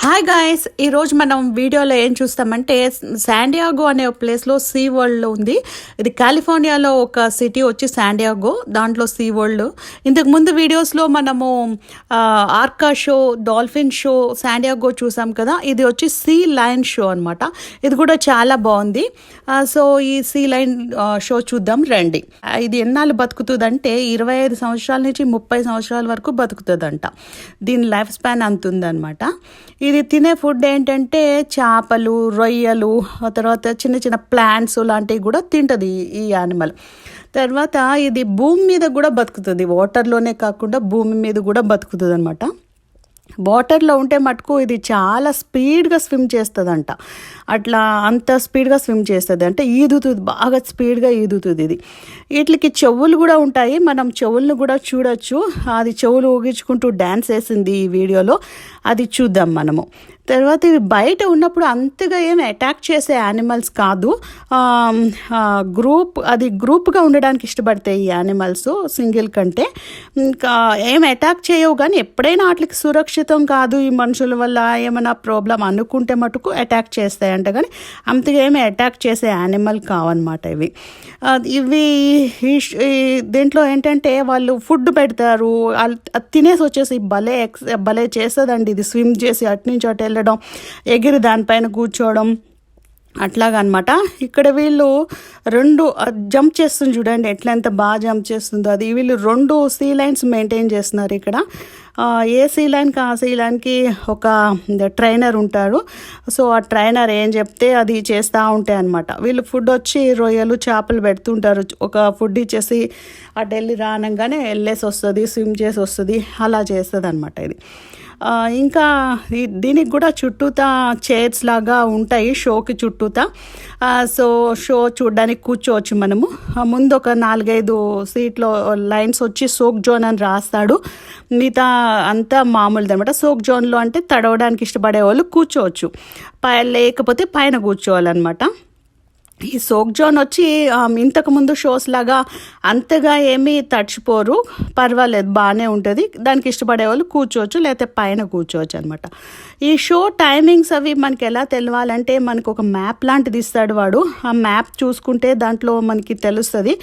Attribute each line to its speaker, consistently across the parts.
Speaker 1: Hi guys, ఈరోజు మనం వీడియోలో ఏం చూస్తామంటే శాండియాగో అనే ప్లేస్లో సీ వరల్డ్ ఉంది. ఇది కాలిఫోర్నియాలో ఒక సిటీ వచ్చి శాండియాగో, దాంట్లో సీ వరల్డ్. ఇంతకు ముందు వీడియోస్లో మనము orca show, dolphin show San Diego చూసాం కదా. ఇది వచ్చి సీ లైన్ షో అనమాట. ఇది కూడా చాలా బాగుంది. సో ఈ సీ లైన్ షో చూద్దాం రండి. ఇది ఎన్నాళ్ళు బతుకుతుందంటే 25 సంవత్సరాల నుంచి 30 సంవత్సరాల వరకు బతుకుతుందంట. దీని లైఫ్ స్పాన్ అంత ఉందన్నమాట. ఇది తినే ఫుడ్ ఏంటంటే చేపలు, రొయ్యలు, తర్వాత చిన్న చిన్న ప్లాంట్స్ లాంటివి కూడా తింటుంది ఈ యానిమల్. తర్వాత ఇది భూమి మీద కూడా బతుకుతుంది, వాటర్లోనే కాకుండా భూమి మీద కూడా బతుకుతుంది అనమాట. వాటర్లో ఉంటే మటుకు ఇది చాలా స్పీడ్గా స్విమ్ చేస్తుందంట. అట్లా అంత స్పీడ్గా స్విమ్ చేస్తుంది, అంటే ఈదుతుంది, బాగా స్పీడ్గా ఈదుతుంది. ఇది వీటికి చెవులు కూడా ఉంటాయి, మనం చెవులను కూడా చూడొచ్చు. అది చెవులు ఊగించుకుంటూ డ్యాన్స్ వేసింది ఈ వీడియోలో, అది చూద్దాం మనము. తర్వాత ఇవి బయట ఉన్నప్పుడు అంతగా ఏమి అటాక్ చేసే యానిమల్స్ కాదు. గ్రూప్గా ఉండడానికి ఇష్టపడతాయి ఈ యానిమల్స్, సింగిల్ కంటే. ఇంకా ఏం అటాక్ చేయవు, కానీ ఎప్పుడైనా వాటికి సురక్షితం కాదు ఈ మనుషుల వల్ల ఏమైనా ప్రాబ్లం అనుకుంటే మటుకు అటాక్ చేస్తాయంట, కానీ అంతగా ఏమి అటాక్ చేసే యానిమల్ కావన్నమాట ఇవి. ఇవి దీంట్లో ఏంటంటే వాళ్ళు ఫుడ్ పెడతారు, తినేసి వచ్చేసి భలే చేస్తుందండి ఇది. స్విమ్ చేసి అటు నుంచి అటు వెళ్ళడం, ఎగిరి దానిపైన కూర్చోవడం, అట్లాగనమాట. ఇక్కడ వీళ్ళు 2 జంప్ చేస్తుంది చూడండి, ఎంత బాగా జంప్ చేస్తుందో అది. వీళ్ళు 2 సీ లైన్స్ మెయింటైన్ చేస్తున్నారు ఇక్కడ. ఏ సీ లైన్కి ఆ సీ లైన్కి ఒక ట్రైనర్ ఉంటారు. సో ఆ ట్రైనర్ ఏం చెప్తే అది చేస్తూ ఉంటాయి అనమాట. వీళ్ళు ఫుడ్ వచ్చి రొయ్యలు, చేపలు పెడుతుంటారు. ఒక ఫుడ్ ఇచ్చేసి అటు వెళ్ళి రానంగానే వెళ్ళేసి వస్తుంది, స్విమ్ చేసి వస్తుంది, అలా చేస్తుంది అనమాట ఇది. ఇంకా దీనికి కూడా చుట్టూతా చైర్స్ లాగా ఉంటాయి షోకి చుట్టూతా. సో షో చూడడానికి కూర్చోవచ్చు మనము. ముందు ఒక 4-5 సీట్లో లైన్స్ వచ్చి సోక్ జోన్ అని రాస్తాడు, మిగతా అంతా మామూలుది అనమాట. సోక్ జోన్లో అంటే తడవడానికి ఇష్టపడే వాళ్ళు కూర్చోవచ్చు, లేకపోతే పైన కూర్చోవాలన్నమాట. ఈ సోక్ జోన్ వచ్చి ఇంతకుముందు షోస్ లాగా అంతగా ఏమీ తడిచిపోరు, పర్వాలేదు, బాగానే ఉంటుంది. దానికి ఇష్టపడే వాళ్ళు కూర్చోవచ్చు, లేకపోతే పైన కూర్చోవచ్చు అనమాట. ఈ షో టైమింగ్స్ అవి మనకి ఎలా తెలవాలంటే, మనకు ఒక మ్యాప్ లాంటిది ఇస్తాడు వాడు. ఆ మ్యాప్ చూసుకుంటే దాంట్లో మనకి తెలుస్తుంది.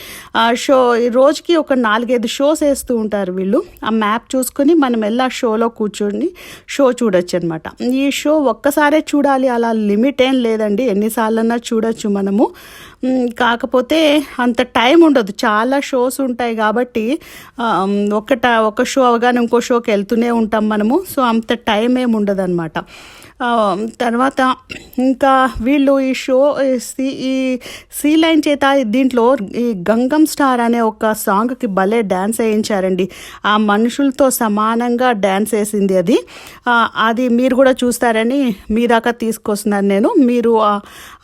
Speaker 1: ఈ రోజుకి ఒక 4-5 షోస్ వేస్తూ ఉంటారు వీళ్ళు. ఆ మ్యాప్ చూసుకుని మనం వెళ్ళి ఆ షోలో కూర్చొని షో చూడొచ్చు అనమాట. ఈ షో ఒక్కసారే చూడాలి, అలా లిమిట్ ఏం లేదండి, ఎన్నిసార్లన్నా చూడొచ్చు మనము. కాకపోతే అంత టైం ఉండదు, చాలా షోస్ ఉంటాయి కాబట్టి ఒక షో అవగానే ఇంకో షోకి వెళ్తూనే ఉంటాం మనము. సో అంత టైం ఏమి ఉండదు అనమాట. తర్వాత ఇంకా వీళ్ళు ఈ షో ఈ సీ లైన్ చేత దీంట్లో ఈ గంగం స్టార్ అనే ఒక సాంగ్కి భలే డ్యాన్స్ వేయించారండి. ఆ మనుషులతో సమానంగా డ్యాన్స్ వేసింది అది మీరు కూడా చూస్తారని మీ దాకా తీసుకొస్తున్నాను నేను. మీరు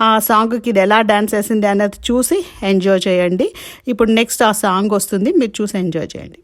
Speaker 1: ఆ సాంగ్కి ఇది ఎలా డ్యాన్స్ వేసింది అనేది చూసి ఎంజాయ్ చేయండి. ఇప్పుడు నెక్స్ట్ ఆ సాంగ్ వస్తుంది, మీరు చూసి ఎంజాయ్ చేయండి.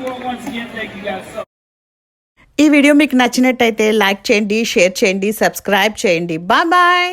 Speaker 2: once again, thank you guys so
Speaker 1: ఈ వీడియో మీకు నచ్చినట్టయితే లైక్ చేయండి, షేర్ చేయండి, సబ్స్క్రైబ్ చేయండి. Bye bye.